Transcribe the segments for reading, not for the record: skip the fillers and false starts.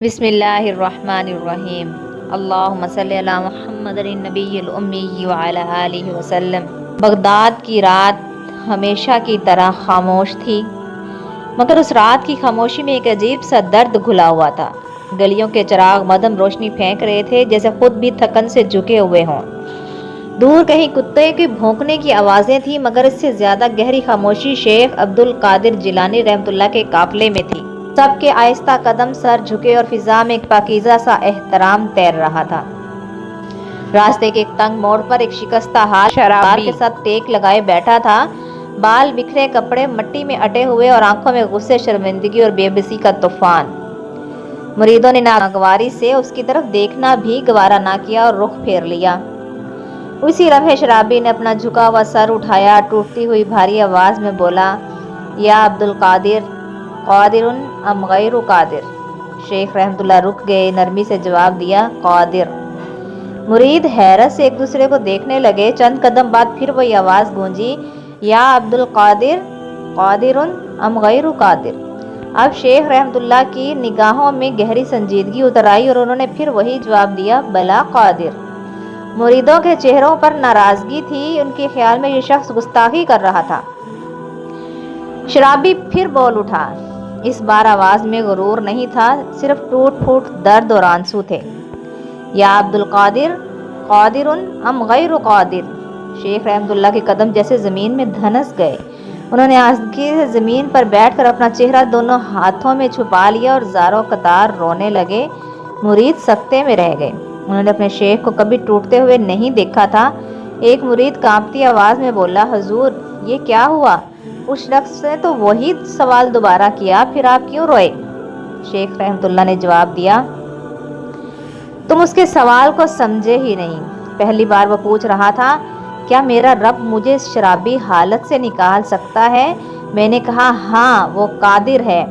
بسم اللہ الرحمن الرحیم اللہم صلی علی محمد النبی الامی وعلی آلہ وسلم۔ بغداد کی رات ہمیشہ کی طرح خاموش تھی، مگر اس رات کی خاموشی میں ایک عجیب سا درد گھلا ہوا تھا۔ گلیوں کے چراغ مدھم روشنی پھینک رہے تھے، جیسے خود بھی تھکن سے جھکے ہوئے ہوں۔ دور کہیں کتے کے بھونکنے کی آوازیں تھیں، مگر اس سے زیادہ گہری خاموشی شیخ عبد القادر جیلانی رحمۃ اللہ کے قافلے میں تھی۔ سب کے آہستہ قدم، سر جھکے، اور فضا میں ایک پاکیزہ سا احترام تیر رہا تھا۔ راستے کے ایک تنگ موڑ پر ایک شکستہ ہاتھ شرابی کے ساتھ ٹیک لگائے بیٹھا تھا، بال بکھرے، کپڑے مٹی میں اٹے ہوئے اور آنکھوں میں غصے، شرمندگی اور بے بسی کا طوفان۔ مریدوں نے ناگواری سے اس کی طرف دیکھنا بھی گوارا نہ کیا اور رخ پھیر لیا۔ اسی لمحے شرابی نے اپنا جھکا ہوا سر اٹھایا، ٹوٹتی ہوئی بھاری آواز میں بولا، یا عبد القادر، قادر ام غیر قادر؟ شیخ رحمۃ اللہ رک گئے، نرمی سے جواب دیا، قادر۔ مرید حیرت سے ایک دوسرے کو دیکھنے لگے۔ چند قدم بعد پھر وہی آواز گونجی، یا عبد القادر، قادر ام غیر قادر؟ اب شیخ رحمۃ اللہ کی نگاہوں میں گہری سنجیدگی اتر آئی اور انہوں نے پھر وہی جواب دیا، بلا قادر۔ مریدوں کے چہروں پر ناراضگی تھی، ان کے خیال میں یہ شخص گستاخی کر رہا تھا۔ شرابی پھر بول اٹھا۔ اس بار آواز میں غرور نہیں تھا، صرف ٹوٹ پھوٹ، درد اور آنسو تھے۔ یا عبد القادر، قادر ام غیر قادر؟ شیخ رحمۃ اللہ کے قدم جیسے زمین میں دھنس گئے۔ انہوں نے آہستگی سے زمین پر بیٹھ کر اپنا چہرہ دونوں ہاتھوں میں چھپا لیا اور زاروں قطار رونے لگے۔ مرید سکتے میں رہ گئے۔ انہوں نے اپنے شیخ کو کبھی ٹوٹتے ہوئے نہیں دیکھا تھا۔ ایک مرید کانپتی آواز میں بولا، حضور یہ کیا ہوا؟ اس شخص نے تو وہی سوال دوبارہ کیا، پھر آپ کیوں روئے؟ شیخ رحمۃ اللہ نے جواب دیا، تم اس کے سوال کو سمجھے ہی نہیں۔ پہلی بار وہ پوچھ رہا تھا، کیا میرا رب مجھے اس شرابی حالت سے نکال سکتا ہے؟ میں نے کہا ہاں وہ قادر ہے۔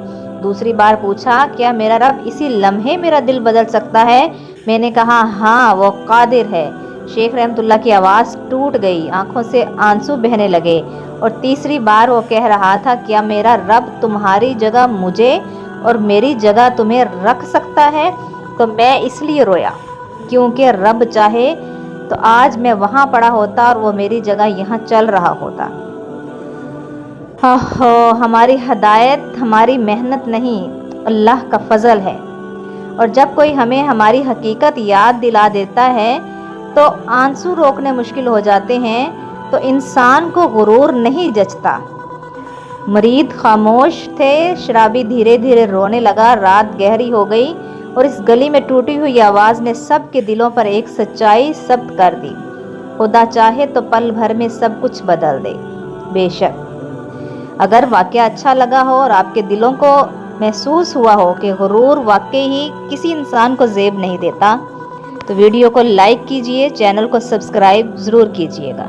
دوسری بار پوچھا، کیا میرا رب اسی لمحے میرا دل بدل سکتا ہے؟ میں نے کہا ہاں وہ قادر ہے۔ شیخ رحمۃ اللہ کی آواز ٹوٹ گئی، آنکھوں سے آنسو بہنے لگے، اور تیسری بار وہ کہہ رہا تھا، کیا میرا رب تمہاری جگہ مجھے اور میری جگہ تمہیں رکھ سکتا ہے؟ تو میں اس لیے رویا کیونکہ رب چاہے تو آج میں وہاں پڑا ہوتا اور وہ میری جگہ یہاں چل رہا ہوتا۔ ہماری ہدایت ہماری محنت نہیں، اللہ کا فضل ہے، اور جب کوئی ہمیں ہماری حقیقت یاد دلا دیتا ہے تو آنسو روکنے مشکل ہو جاتے ہیں، تو انسان کو غرور نہیں جچتا۔ مرید خاموش تھے، شرابی دھیرے دھیرے رونے لگا۔ رات گہری ہو گئی اور اس گلی میں ٹوٹی ہوئی آواز نے سب کے دلوں پر ایک سچائی ثبت کر دی، خدا چاہے تو پل بھر میں سب کچھ بدل دے۔ بے شک اگر واقعہ اچھا لگا ہو اور آپ کے دلوں کو محسوس ہوا ہو کہ غرور واقعی ہی کسی انسان کو زیب نہیں دیتا، تو ویڈیو کو لائک کیجئے، چینل کو سبسکرائب ضرور کیجئے گا۔